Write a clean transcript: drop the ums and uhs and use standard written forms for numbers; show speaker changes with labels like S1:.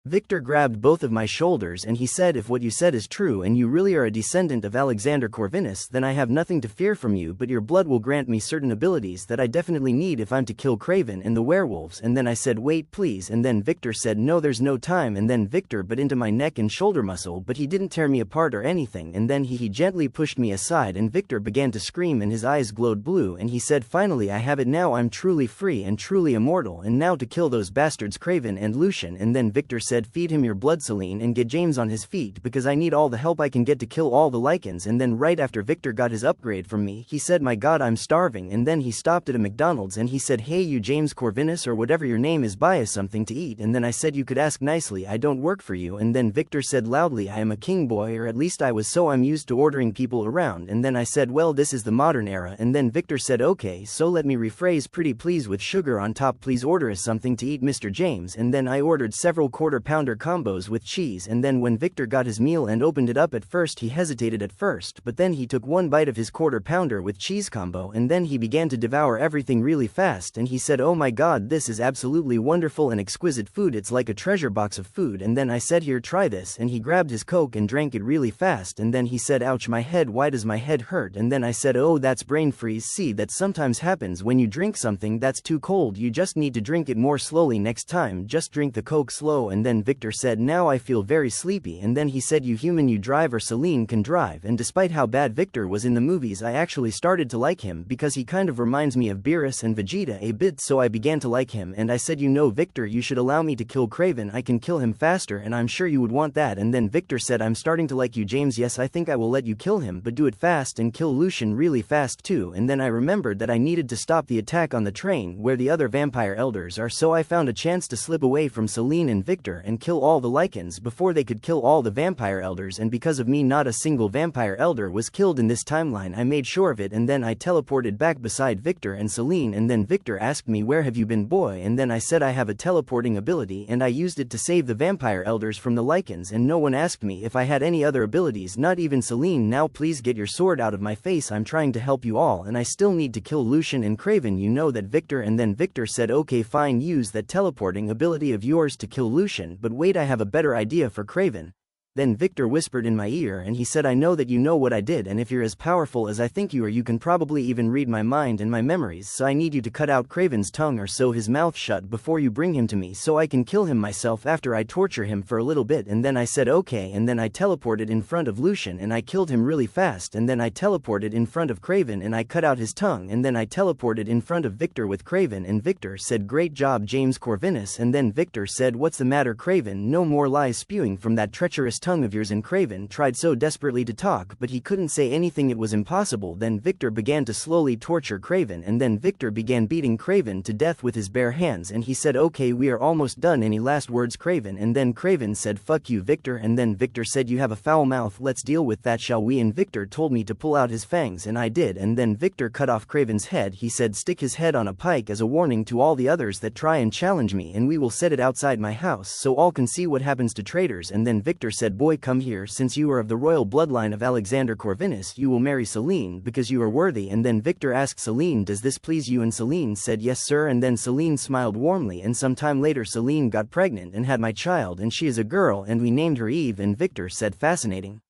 S1: Victor grabbed both of my shoulders and he said, if what you said is true and you really are a descendant of Alexander Corvinus, then I have nothing to fear from you, but your blood will grant me certain abilities that I definitely need if I'm to kill Craven and the werewolves. And then I said, wait please, and then Victor said, no, there's no time, and then Victor bit into my neck and shoulder muscle, but he didn't tear me apart or anything, and then he gently pushed me aside and Victor began to scream and his eyes glowed blue and he said, finally I have it now, I'm truly free and truly immortal, and now to kill those bastards Craven and Lucian. And then Victor said, feed him your blood Celine and get James on his feet because I need all the help I can get to kill all the Lycans. And then right after Victor got his upgrade from me, he said, my god, I'm starving, and then he stopped at a McDonald's and he said, hey you James Corvinus or whatever your name is, buy us something to eat. And then I said, you could ask nicely, I don't work for you. And then Victor said loudly, I am a king boy, or at least I was, so I'm used to ordering people around. And then I said, well, this is the modern era. And then Victor said, okay, so let me rephrase, pretty please with sugar on top, please order us something to eat Mr. James. And then I ordered several quarter-pounder combos with cheese, and then when Victor got his meal and opened it up, at first he hesitated at first, but then he took one bite of his quarter-pounder with cheese combo and then he began to devour everything really fast and he said, oh my god, this is absolutely wonderful and exquisite food, it's like a treasure box of food. And then I said, here, try this, and he grabbed his Coke and drank it really fast and then he said, ouch, my head, why does my head hurt? And then I said, oh, that's brain freeze, see, that sometimes happens when you drink something that's too cold, you just need to drink it more slowly next time, just drink the Coke slow. And then Victor said, now I feel very sleepy, and then he said, you human, you drive or Celine can drive. And despite how bad Victor was in the movies, I actually started to like him because he kind of reminds me of Beerus and Vegeta a bit, so I began to like him. And I said, you know Victor, you should allow me to kill Craven, I can kill him faster and I'm sure you would want that. And then Victor said, I'm starting to like you James, yes, I think I will let you kill him, but do it fast and kill Lucian really fast too. And then I remembered that I needed to stop the attack on the train where the other vampire elders are, so I found a chance to slip away from Celine and Victor and kill all the Lycans before they could kill all the vampire elders. And because of me, not a single vampire elder was killed in this timeline, I made sure of it. And then I teleported back beside Victor and Celine, and then Victor asked me, where have you been boy? And then I said, I have a teleporting ability and I used it to save the vampire elders from the Lycans, and no one asked me if I had any other abilities, not even Celine. Now please get your sword out of my face, I'm trying to help you all and I still need to kill Lucian and Craven, you know that Victor. And then Victor said, okay fine, use that teleporting ability of yours to kill Lucian, but wait, I have a better idea for Craven. Then Victor whispered in my ear and he said, I know that you know what I did, and if you're as powerful as I think you are, you can probably even read my mind and my memories, so I need you to cut out Craven's tongue or sew his mouth shut before you bring him to me so I can kill him myself after I torture him for a little bit. And then I said okay, and then I teleported in front of Lucian and I killed him really fast, and then I teleported in front of Craven and I cut out his tongue, and then I teleported in front of Victor with Craven, and Victor said, great job James Corvinus. And then Victor said, what's the matter Craven, no more lies spewing from that treacherous tongue of yours. And Craven tried so desperately to talk, but he couldn't say anything, it was impossible. Then Victor began to slowly torture Craven, and then Victor began beating Craven to death with his bare hands, and he said, okay, we are almost done, any last words Craven? And then Craven said, fuck you Victor. And then Victor said, you have a foul mouth, let's deal with that, shall we? And Victor told me to pull out his fangs and I did, and then Victor cut off Craven's head. He said, stick his head on a pike as a warning to all the others that try and challenge me, and we will set it outside my house so all can see what happens to traitors. And then Victor said, boy, come here, since you are of the royal bloodline of Alexander Corvinus, you will marry Celine because you are worthy. And then Victor asked Celine, does this please you? And Celine said, yes sir. And then Celine smiled warmly, and some time later Celine got pregnant and had my child, and she is a girl and we named her Eve. And Victor said, fascinating.